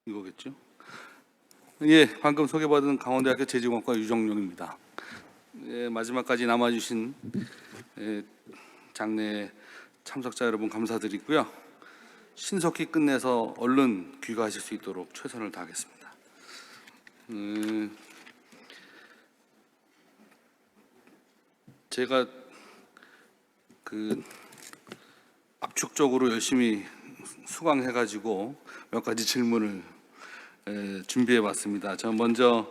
이거겠죠? 예, 방금 소개받은 강원대학교 재직원과 유정룡입니다. 예, 마지막까지 남아주신 장례 참석자 여러분 감사드리고요. 신속히 끝내서 얼른 귀가하실 수 있도록 최선을 다하겠습니다. 제가 압축적으로 열심히 수강해가지고 몇 가지 질문을 준비해봤습니다. 저 먼저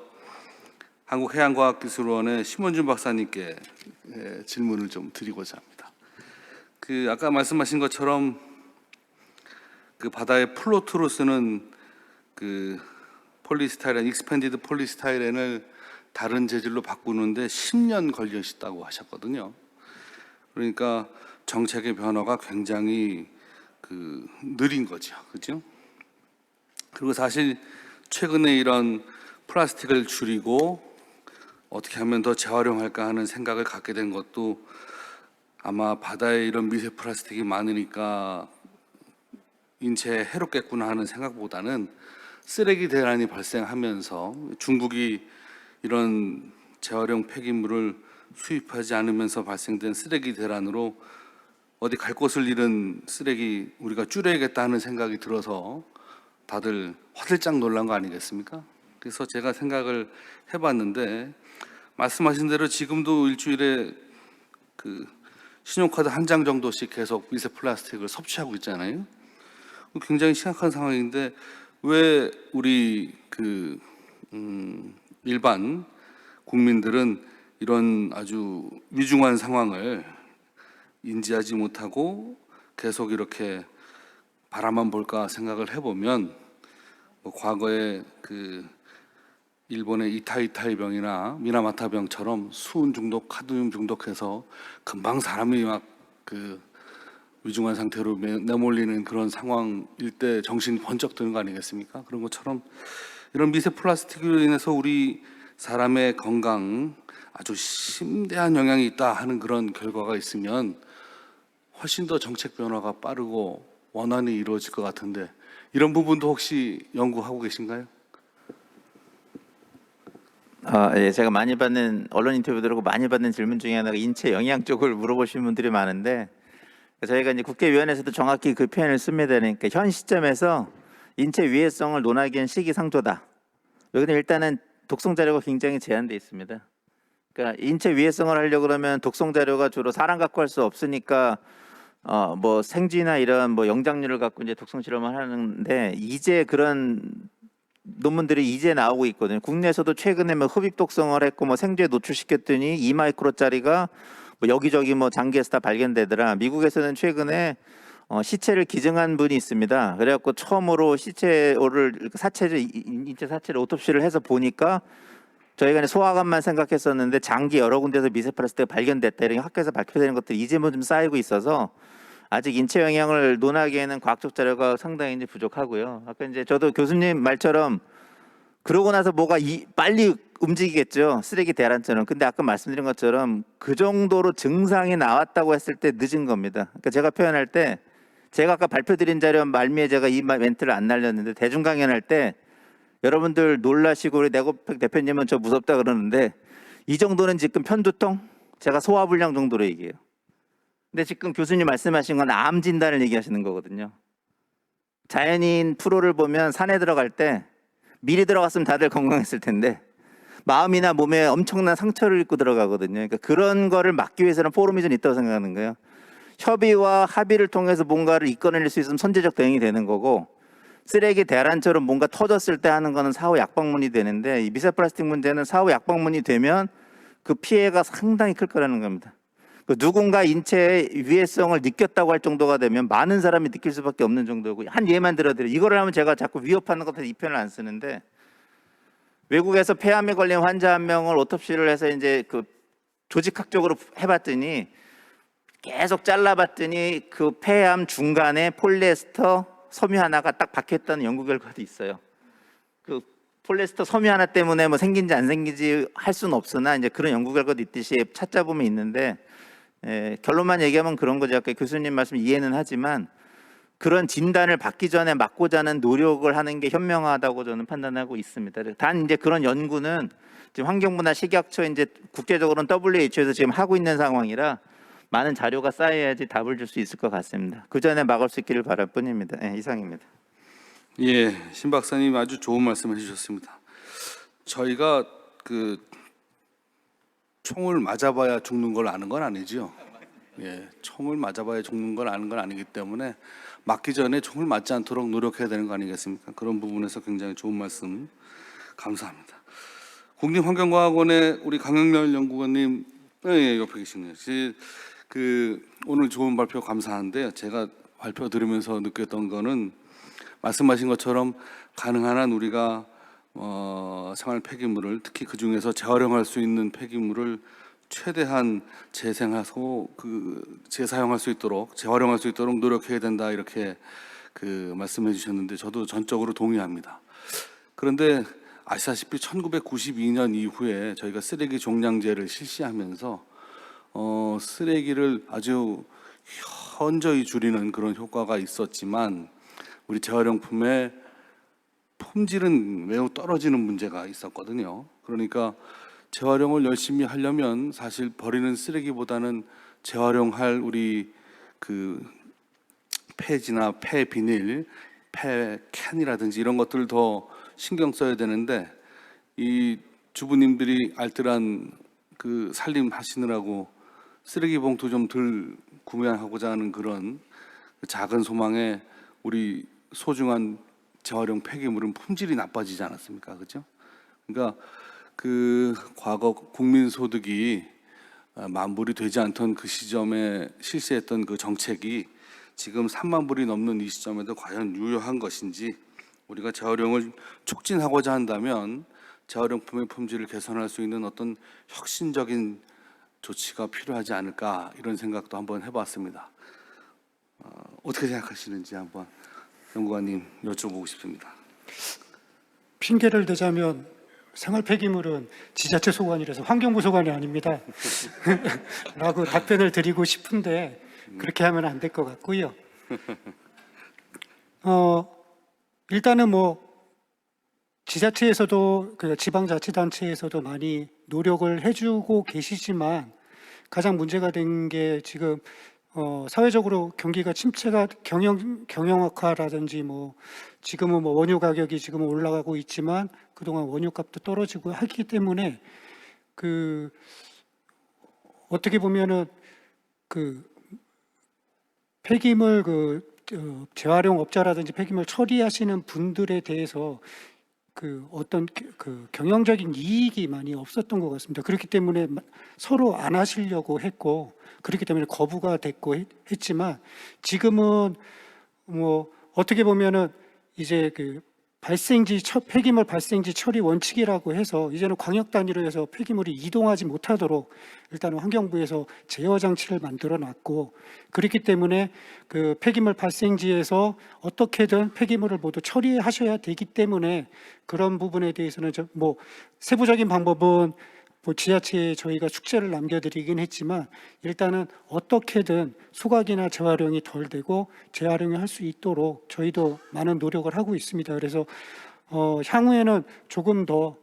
한국해양과학기술원의 심원준 박사님께 질문을 좀 드리고자 합니다. 아까 말씀하신 것처럼 바다의 플로트로 쓰는 폴리스타이렌, 익스펜디드 폴리스타이렌을 다른 재질로 바꾸는데 10년 걸리셨다고 하셨거든요. 그러니까 정책의 변화가 굉장히 느린 거죠, 그죠? 그리고 사실 최근에 이런 플라스틱을 줄이고 어떻게 하면 더 재활용할까 하는 생각을 갖게 된 것도 아마 바다에 이런 미세 플라스틱이 많으니까 인체에 해롭겠구나 하는 생각보다는 쓰레기 대란이 발생하면서 중국이 이런 재활용 폐기물을 수입하지 않으면서 발생된 쓰레기 대란으로 어디 갈 곳을 잃은 쓰레기 우리가 줄여야겠다 하는 생각이 들어서 다들 화들짝 놀란 거 아니겠습니까? 그래서 제가 생각을 해봤는데 말씀하신 대로 지금도 일주일에 신용카드 한 장 정도씩 계속 미세 플라스틱을 섭취하고 있잖아요. 굉장히 심각한 상황인데 왜 우리 일반 국민들은 이런 아주 위중한 상황을 인지하지 못하고 계속 이렇게 바라만 볼까 생각을 해보면 과거에 일본의 이타이타이병이나 미나마타병처럼 수은 중독, 카드뮴 중독해서 금방 사람이 막 위중한 상태로 내몰리는 그런 상황일 때 정신이 번쩍 드는 거 아니겠습니까? 그런 것처럼 이런 미세 플라스틱으로 인해서 우리 사람의 건강 아주 심대한 영향이 있다 하는 그런 결과가 있으면 훨씬 더 정책 변화가 빠르고 원활히 이루어질 것 같은데 이런 부분도 혹시 연구하고 계신가요? 예, 제가 많이 받는 언론 인터뷰 들고 많이 받는 질문 중에 하나가 인체 영향 쪽을 물어보시는 분들이 많은데 저희가 이제 국회의원에서도 정확히 그 표현을 씁니다. 그러니까 현 시점에서 인체 위해성을 논하기엔 시기상조다. 여기는 일단은 독성 자료가 굉장히 제한돼 있습니다. 그러니까 인체 위해성을 하려고 그러면 독성 자료가 주로 사람 갖고 할 수 없으니까 뭐 생쥐나 이런 뭐 영장류를 갖고 이제 독성 실험을 하는데 이제 그런 논문들이 이제 나오고 있거든요. 국내에서도 최근에 뭐 흡입 독성을 했고 뭐 생쥐에 노출시켰더니 2마이크로짜리가 뭐 여기저기 뭐 장기에서 다 발견되더라. 미국에서는 최근에 시체를 기증한 분이 있습니다. 그래갖고 처음으로 시체를 인체 사체를 오토피를 해서 보니까 저희가 소화관만 생각했었는데 장기 여러 군데서 미세 플라스틱이 발견됐다 이런 학교에서 발표되는 것들이 이제 뭐 좀 쌓이고 있어서 아직 인체 영향을 논하기에는 과학적 자료가 상당히 이제 부족하고요. 아까 이제 저도 교수님 말처럼 그러고 나서 뭐가 빨리 움직이겠죠. 쓰레기 대란처럼. 근데 아까 말씀드린 것처럼 그 정도로 증상이 나왔다고 했을 때 늦은 겁니다. 그러니까 제가 표현할 때 제가 아까 발표드린 자료 말미에 제가 이 멘트를 안 날렸는데 대중 강연할 때 여러분들 놀라시고 우리 내고팩 대표님은 저 무섭다 그러는데 이 정도는 지금 편두통 제가 소화불량 정도로 얘기해요. 근데 지금 교수님 말씀하신 건 암 진단을 얘기하시는 거거든요. 자연인 프로를 보면 산에 들어갈 때 미리 들어갔으면 다들 건강했을 텐데 마음이나 몸에 엄청난 상처를 입고 들어가거든요. 그러니까 그런 거를 막기 위해서는 포럼이 좀 있다고 생각하는 거예요. 협의와 합의를 통해서 뭔가를 이끌어낼 수 있으면 선제적 대응이 되는 거고 쓰레기 대란처럼 뭔가 터졌을 때 하는 거는 사후 약방문이 되는데 이 미세 플라스틱 문제는 사후 약방문이 되면 그 피해가 상당히 클 거라는 겁니다. 누군가 인체의 위해성을 느꼈다고 할 정도가 되면 많은 사람이 느낄 수밖에 없는 정도고 한 예만 들어드려요. 이거를 하면 제가 자꾸 위협하는 것 같아서 이 표현을 안 쓰는데 외국에서 폐암에 걸린 환자 한 명을 오토피를 해서 이제 조직학적으로 해봤더니 계속 잘라봤더니 그 폐암 중간에 폴리에스터 섬유 하나가 딱 박혔다는 연구 결과도 있어요. 그 폴리에스터 섬유 하나 때문에 뭐 생긴지 안 생긴지 할 수는 없으나 이제 그런 연구 결과도 있듯이 찾아보면 있는데 결론만 얘기하면 그런 거죠. 아까 교수님 말씀 이해는 하지만 그런 진단을 받기 전에 막고자 하는 노력을 하는 게 현명하다고 저는 판단하고 있습니다. 단 이제 그런 연구는 지금 환경부나 식약처 이제 국제적으로는 WHO에서 지금 하고 있는 상황이라 많은 자료가 쌓여야지 답을 줄 수 있을 것 같습니다. 그 전에 막을 수 있기를 바랄 뿐입니다. 네, 이상입니다. 예, 신 박사님 아주 좋은 말씀을 해주셨습니다. 저희가 그 총을 맞아봐야 죽는 걸 아는 건 아니죠. 예, 총을 맞아봐야 죽는 걸 아는 건 아니기 때문에 맞기 전에 총을 맞지 않도록 노력해야 되는 거 아니겠습니까? 그런 부분에서 굉장히 좋은 말씀 감사합니다. 국립환경과학원의 우리 강영렬 연구원님, 예, 옆에 계시네요. 오늘 좋은 발표 감사한데요. 제가 발표 들으면서 느꼈던 거는 말씀하신 것처럼 가능한 한 우리가 생활 폐기물을 특히 그 중에서 재활용할 수 있는 폐기물을 최대한 재사용할 수 있도록 재활용할 수 있도록 노력해야 된다 이렇게 말씀해 주셨는데 저도 전적으로 동의합니다. 그런데 아시다시피 1992년 이후에 저희가 쓰레기 종량제를 실시하면서 쓰레기를 아주 현저히 줄이는 그런 효과가 있었지만 우리 재활용품의 품질은 매우 떨어지는 문제가 있었거든요. 그러니까 재활용을 열심히 하려면 사실 버리는 쓰레기보다는 재활용할 우리 폐지나 폐비닐, 폐캔이라든지 이런 것들을 더 신경 써야 되는데 이 주부님들이 알뜰한 살림 하시느라고 쓰레기 봉투 좀 덜 구매하고자 하는 그런 작은 소망에 우리 소중한 재활용 폐기물은 품질이 나빠지지 않았습니까? 그렇죠? 그러니까 과거 국민소득이 만불이 되지 않던 그 시점에 실시했던 그 정책이 지금 3만 불이 넘는 이 시점에도 과연 유효한 것인지 우리가 재활용을 촉진하고자 한다면 재활용품의 품질을 개선할 수 있는 어떤 혁신적인 조치가 필요하지 않을까 이런 생각도 한번 해봤습니다. 어떻게 생각하시는지 한번 연구관님 여쭤보고 싶습니다. 핑계를 대자면 생활 폐기물은 지자체 소관이라서 환경부 소관이 아닙니다. 라고 답변을 드리고 싶은데 그렇게 하면 안 될 것 같고요. 일단은 지자체에서도 지방자치단체에서도 많이 노력을 해주고 계시지만 가장 문제가 된 게 지금 사회적으로 경기가 침체가 경영학화라든지 지금은 원유 가격이 지금은 올라가고 있지만 그동안 원유값도 떨어지고 하기 때문에 어떻게 보면은 폐기물 재활용 업자라든지 폐기물 처리하시는 분들에 대해서 어떤 경영적인 이익이 많이 없었던 것 같습니다. 그렇기 때문에 서로 안 하시려고 했고 그렇기 때문에 거부가 됐고 했지만 지금은 어떻게 보면은 이제 폐기물 발생지 처리 원칙이라고 해서 이제는 광역 단위로 해서 폐기물이 이동하지 못하도록 일단은 환경부에서 제어 장치를 만들어 놨고 그렇기 때문에 폐기물 발생지에서 어떻게든 폐기물을 모두 처리하셔야 되기 때문에 그런 부분에 대해서는 세부적인 방법은 지자체에 저희가 숙제를 남겨드리긴 했지만 일단은 어떻게든 소각이나 재활용이 덜 되고 재활용을 할 수 있도록 저희도 많은 노력을 하고 있습니다. 그래서 향후에는 조금 더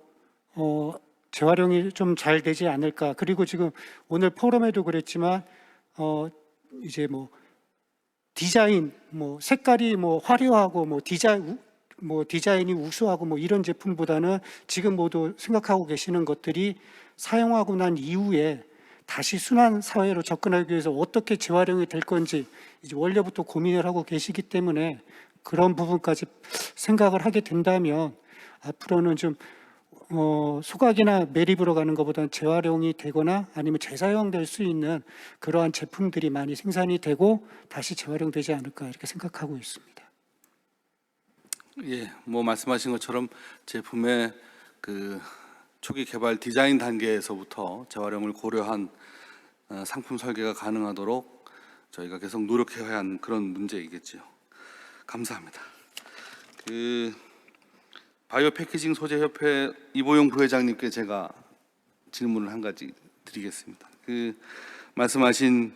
재활용이 좀 잘 되지 않을까. 그리고 지금 오늘 포럼에도 그랬지만 이제 디자인 색깔이 화려하고 디자인이 우수하고 이런 제품보다는 지금 모두 생각하고 계시는 것들이 사용하고 난 이후에 다시 순환 사회로 접근하기 위해서 어떻게 재활용이 될 건지 이제 원래부터 고민을 하고 계시기 때문에 그런 부분까지 생각을 하게 된다면 앞으로는 좀 소각이나 매립으로 가는 것보다는 재활용이 되거나 아니면 재사용될 수 있는 그러한 제품들이 많이 생산이 되고 다시 재활용되지 않을까 이렇게 생각하고 있습니다. 예, 말씀하신 것처럼 제품의 초기 개발 디자인 단계에서부터 재활용을 고려한 상품 설계가 가능하도록 저희가 계속 노력해야 하는 그런 문제이겠죠. 감사합니다. 바이오 패키징 소재 협회 이보용 부회장님께 제가 질문을 한 가지 드리겠습니다. 말씀하신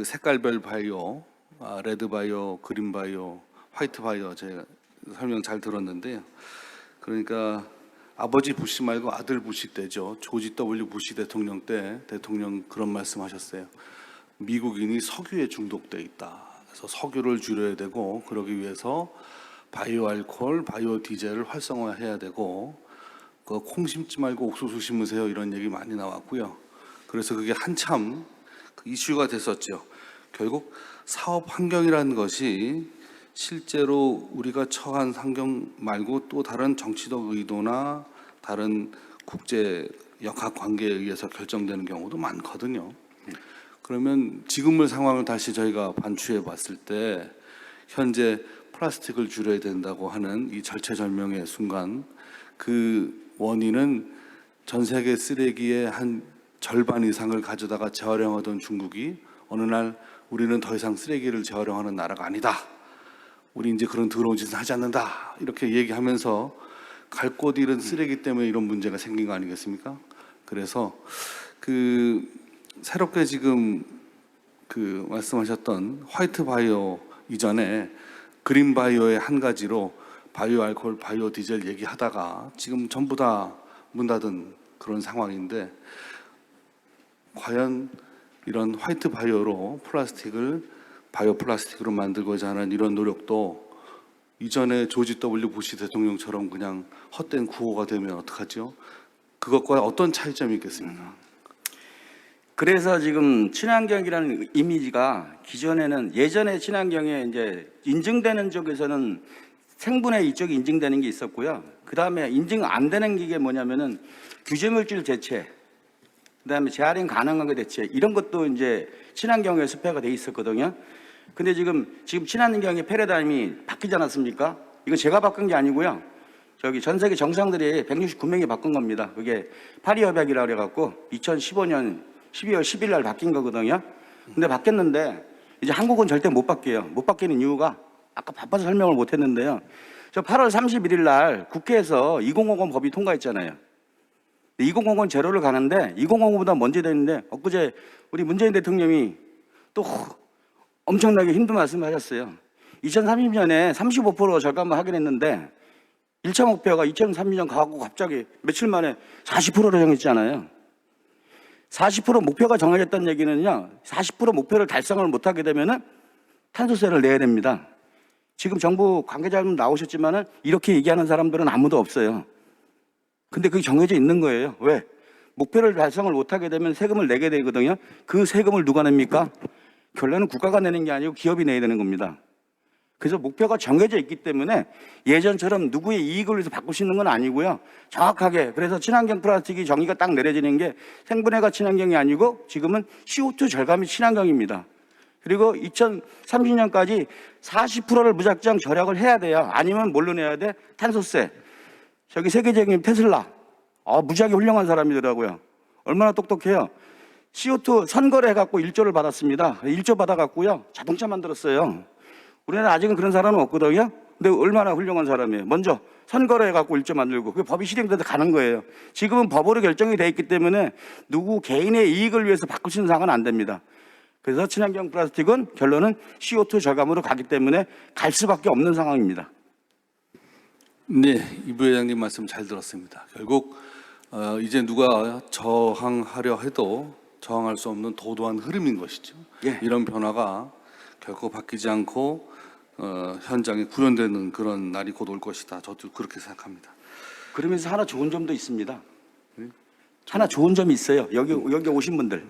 색깔별 바이오 레드바이오, 그린바이오, 화이트바이오 제가 설명 잘 들었는데요. 그러니까 아버지 부시 말고 아들 부시 때죠. 조지 W 부시 대통령 때 대통령 그런 말씀하셨어요. 미국인이 석유에 중독돼 있다. 그래서 석유를 줄여야 되고 그러기 위해서 바이오 알코올, 바이오 디젤을 활성화해야 되고 콩 심지 말고 옥수수 심으세요 이런 얘기 많이 나왔고요. 그래서 그게 한참 이슈가 됐었죠. 결국 사업 환경이라는 것이 실제로 우리가 처한 환경 말고 또 다른 정치적 의도나 다른 국제 역학 관계에 의해서 결정되는 경우도 많거든요. 그러면 지금의 상황을 다시 저희가 반추해 봤을 때 현재 플라스틱을 줄여야 된다고 하는 이 절체절명의 순간 그 원인은 전 세계 쓰레기의 한 절반 이상을 가져다가 재활용하던 중국이 어느 날 우리는 더 이상 쓰레기를 재활용하는 나라가 아니다. 우리 이제 그런 더러운 짓은 하지 않는다. 이렇게 얘기하면서 갈 곳 잃은 쓰레기 때문에 이런 문제가 생긴 거 아니겠습니까? 그래서 새롭게 지금 말씀하셨던 화이트 바이오 이전에 그린 바이오의 한 가지로 바이오 알코올, 바이오 디젤 얘기하다가 지금 전부 다 문 닫은 그런 상황인데 과연 이런 화이트 바이오로 플라스틱을 바이오 플라스틱으로 만들고자 하는 이런 노력도 이전에 조지 W 부시 대통령처럼 그냥 헛된 구호가 되면 어떡하죠? 그것과 어떤 차이점이 있겠습니까? 그래서 지금 친환경이라는 이미지가 기존에는 예전에 친환경에 이제 인증되는 쪽에서는 생분해 이쪽이 인증되는 게 있었고요. 그 다음에 인증 안 되는 게 뭐냐면은 규제물질 대체, 그 다음에 재활용 가능한 거 대체 이런 것도 이제 친환경에 수표가 돼 있었거든요. 근데 지금 친환경의 패러다임이 바뀌지 않았습니까? 이거 제가 바꾼 게 아니고요. 저기 전 세계 정상들이 169명이 바꾼 겁니다. 그게 파리 협약이라고 그래갖고 2015년 12월 10일 날 바뀐 거거든요. 근데 바뀌었는데 이제 한국은 절대 못 바뀌어요. 못 바뀌는 이유가 아까 바빠서 설명을 못 했는데요. 저 8월 31일 날 국회에서 2050 법이 통과했잖아요. 2050 제로를 가는데 2050보다 먼저 됐는데 엊그제 우리 문재인 대통령이 또 엄청나게 힘든 말씀을 하셨어요. 2030년에 35% 절감을 하긴 했는데 1차 목표가 2030년 가고 갑자기 며칠 만에 40%로 정했잖아요. 40% 목표가 정해졌다는 얘기는요, 40% 목표를 달성을 못하게 되면은 탄소세를 내야 됩니다. 지금 정부 관계자분 나오셨지만은 이렇게 얘기하는 사람들은 아무도 없어요. 근데 그게 정해져 있는 거예요. 왜? 목표를 달성을 못하게 되면 세금을 내게 되거든요. 그 세금을 누가 냅니까? 결론은 국가가 내는 게 아니고 기업이 내야 되는 겁니다. 그래서 목표가 정해져 있기 때문에 예전처럼 누구의 이익을 위해서 바꿀 수 있는 건 아니고요. 정확하게 그래서 친환경 플라스틱이 정의가 딱 내려지는 게 생분해가 친환경이 아니고 지금은 CO2 절감이 친환경입니다. 그리고 2030년까지 40%를 무작정 절약을 해야 돼요. 아니면 뭘로 내야 돼? 탄소세. 저기 세계적인 테슬라. 무지하게 훌륭한 사람이더라고요. 얼마나 똑똑해요. CO2 선거를 해갖고 1조를 받았습니다. 1조 받아갖고요. 자동차 만들었어요. 우리나라 아직은 그런 사람은 없거든요. 근데 얼마나 훌륭한 사람이에요. 먼저 선거를 해갖고 1조 만들고 그게 법이 실행돼서 가는 거예요. 지금은 법으로 결정이 돼 있기 때문에 누구 개인의 이익을 위해서 바꿀 수 있는 상황은 안 됩니다. 그래서 친환경 플라스틱은 결론은 CO2 절감으로 가기 때문에 갈 수밖에 없는 상황입니다. 네, 이 부회장님 말씀 잘 들었습니다. 결국 이제 누가 저항하려 해도 저항할 수 없는 도도한 흐름인 것이죠. 예. 이런 변화가 결코 바뀌지 않고 현장에 구현되는 그런 날이 곧 올 것이다. 저도 그렇게 생각합니다. 그러면서 하나 좋은 점도 있습니다. 하나 좋은 점이 있어요. 여기 오신 분들.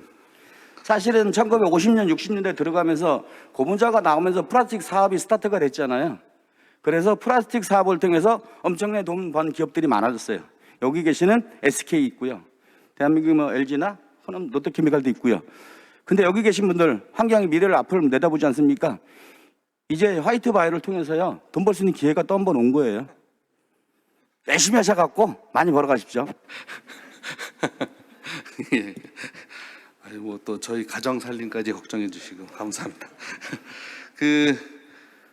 사실은 1950년, 60년대 들어가면서 고문자가 나오면서 플라스틱 사업이 스타트가 됐잖아요. 그래서 플라스틱 사업을 통해서 엄청나게 돈 번 기업들이 많아졌어요. 여기 계시는 SK 있고요. 대한민국 뭐 LG나 호남 롯데케미칼도 있고요. 근데 여기 계신 분들 환경의 미래를 앞을 내다보지 않습니까? 이제 화이트 바이오를 통해서요. 돈 벌 수 있는 기회가 또 한 번 온 거예요. 열심히 하셔갖고 많이 벌어가십시오. 예. 아이고 또 저희 가정 살림까지 걱정해 주시고 감사합니다.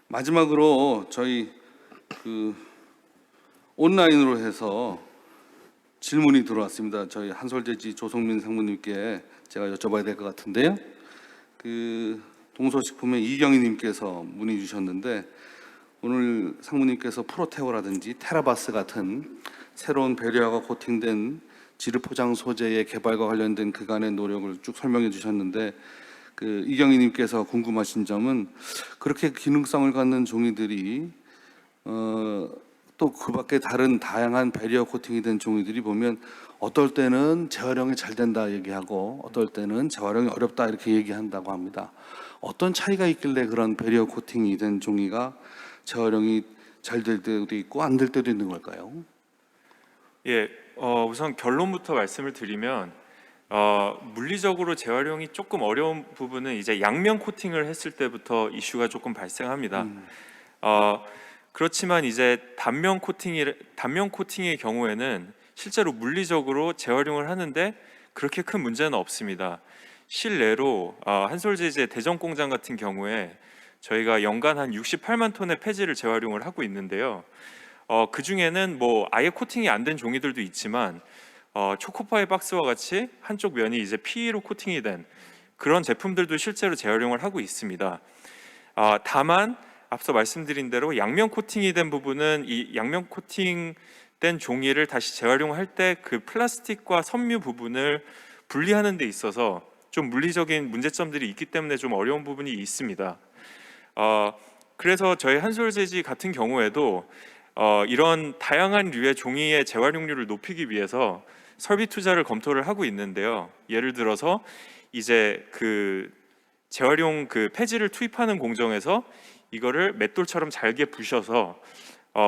마지막으로 저희 온라인으로 해서 질문이 들어왔습니다. 저희 한솔재지 조성민 상무님께 제가 여쭤봐야 될 것 같은데요. 동서식품의 이경희님께서 문의 주셨는데, 오늘 상무님께서 프로테오라든지 테라바스 같은 새로운 배려와 코팅된 지르 포장 소재의 개발과 관련된 그간의 노력을 쭉 설명해 주셨는데, 그 이경희님께서 궁금하신 점은 그렇게 기능성을 갖는 종이들이 또 그밖에 다른 다양한 배리어 코팅이 된 종이들이 보면 어떨 때는 재활용이 잘 된다 얘기하고 어떨 때는 재활용이 어렵다 이렇게 얘기한다고 합니다. 어떤 차이가 있길래 그런 배리어 코팅이 된 종이가 재활용이 잘 될 때도 있고 안 될 때도 있는 걸까요? 예, 우선 결론부터 말씀을 드리면 물리적으로 재활용이 조금 어려운 부분은 이제 양면 코팅을 했을 때부터 이슈가 조금 발생합니다. 그렇지만 이제 단면 코팅의 경우에는 실제로 물리적으로 재활용을 하는데 그렇게 큰 문제는 없습니다. 실내로 한솔재재 대전 공장 같은 경우에 저희가 연간 한 68만 톤의 폐지를 재활용을 하고 있는데요. 그 중에는 뭐 아예 코팅이 안 된 종이들도 있지만 초코파이 박스와 같이 한쪽 면이 이제 PE로 코팅이 된 그런 제품들도 실제로 재활용을 하고 있습니다. 다만 앞서 말씀드린 대로 양면 코팅이 된 부분은 이 양면 코팅된 종이를 다시 재활용할 때 그 플라스틱과 섬유 부분을 분리하는 데 있어서 좀 물리적인 문제점들이 있기 때문에 좀 어려운 부분이 있습니다. 그래서 저희 한솔재지 같은 경우에도 이런 다양한 류의 종이의 재활용률을 높이기 위해서 설비 투자를 검토를 하고 있는데요. 예를 들어서 이제 그 재활용 그 폐지를 투입하는 공정에서 이거를 맷돌처럼 잘게 부셔서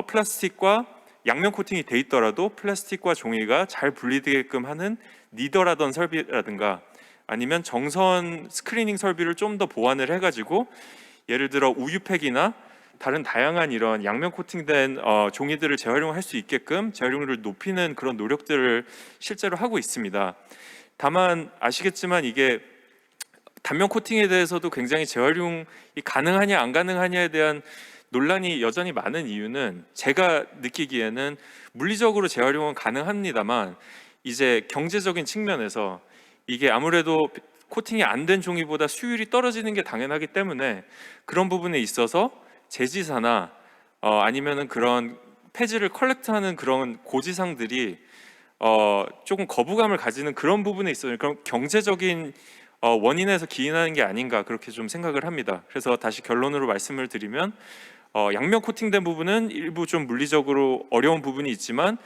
플라스틱과 양면 코팅이 돼 있더라도 플라스틱과 종이가 잘 분리되게끔 하는 니더라던 설비라든가 아니면 정선 스크리닝 설비를 좀 더 보완을 해가지고 예를 들어 우유팩이나 다른 다양한 이런 양면 코팅된 종이들을 재활용할 수 있게끔 재활용률을 높이는 그런 노력들을 실제로 하고 있습니다. 다만 아시겠지만 이게 단면 코팅에 대해서도 굉장히 재활용이 가능하냐 안 가능하냐에 대한 논란이 여전히 많은 이유는 제가 느끼기에는 물리적으로 재활용은 가능합니다만 이제 경제적인 측면에서 이게 아무래도 코팅이 안 된 종이보다 수율이 떨어지는 게 당연하기 때문에 그런 부분에 있어서 제지사나 아니면은 그런 폐지를 컬렉트하는 그런 고지상들이 조금 거부감을 가지는 그런 부분에 있어요. 그럼 경제적인 원인에서 기인하는 게 아닌가 그렇게 좀 생각을 합니다. 그래서 다시 결론으로 말씀을 드리면 양면 코팅된 부분은 일부 좀 물리적으로 어려운 부분이 있지만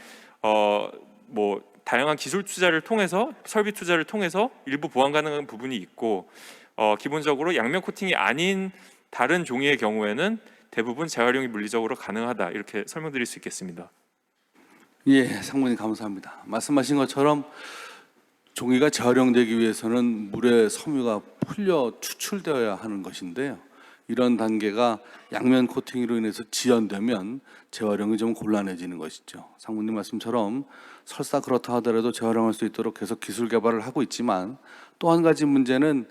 뭐 다양한 기술 투자를 통해서 설비 투자를 통해서 일부 보완 가능한 부분이 있고 기본적으로 양면 코팅이 아닌 다른 종이의 경우에는 대부분 재활용이 물리적으로 가능하다 이렇게 설명드릴 수 있겠습니다. 예, 상무님 감사합니다. 말씀하신 것처럼 종이가 재활용되기 위해서는 물에 섬유가 풀려 추출되어야 하는 것인데요. 이런 단계가 양면 코팅으로 인해서 지연되면 재활용이 좀 곤란해지는 것이죠. 상무님 말씀처럼 설사 그렇다 하더라도 재활용할 수 있도록 계속 기술 개발을 하고 있지만 또 한 가지 문제는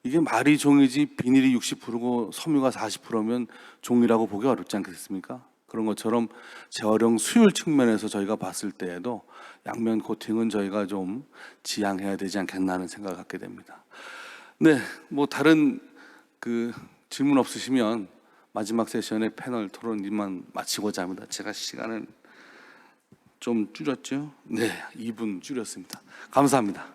이게 말이 종이지 비닐이 60%고 섬유가 40%면 종이라고 보기 어렵지 않겠습니까? 그런 것처럼 재활용 수율 측면에서 저희가 봤을 때에도 양면 코팅은 저희가 좀 지양해야 되지 않겠나 하는 생각을 갖게 됩니다. 네, 뭐 다른 그 질문 없으시면 마지막 세션의 패널 토론만 마치고자 합니다. 제가 시간을 좀 줄였죠? 네, 2분 줄였습니다. 감사합니다.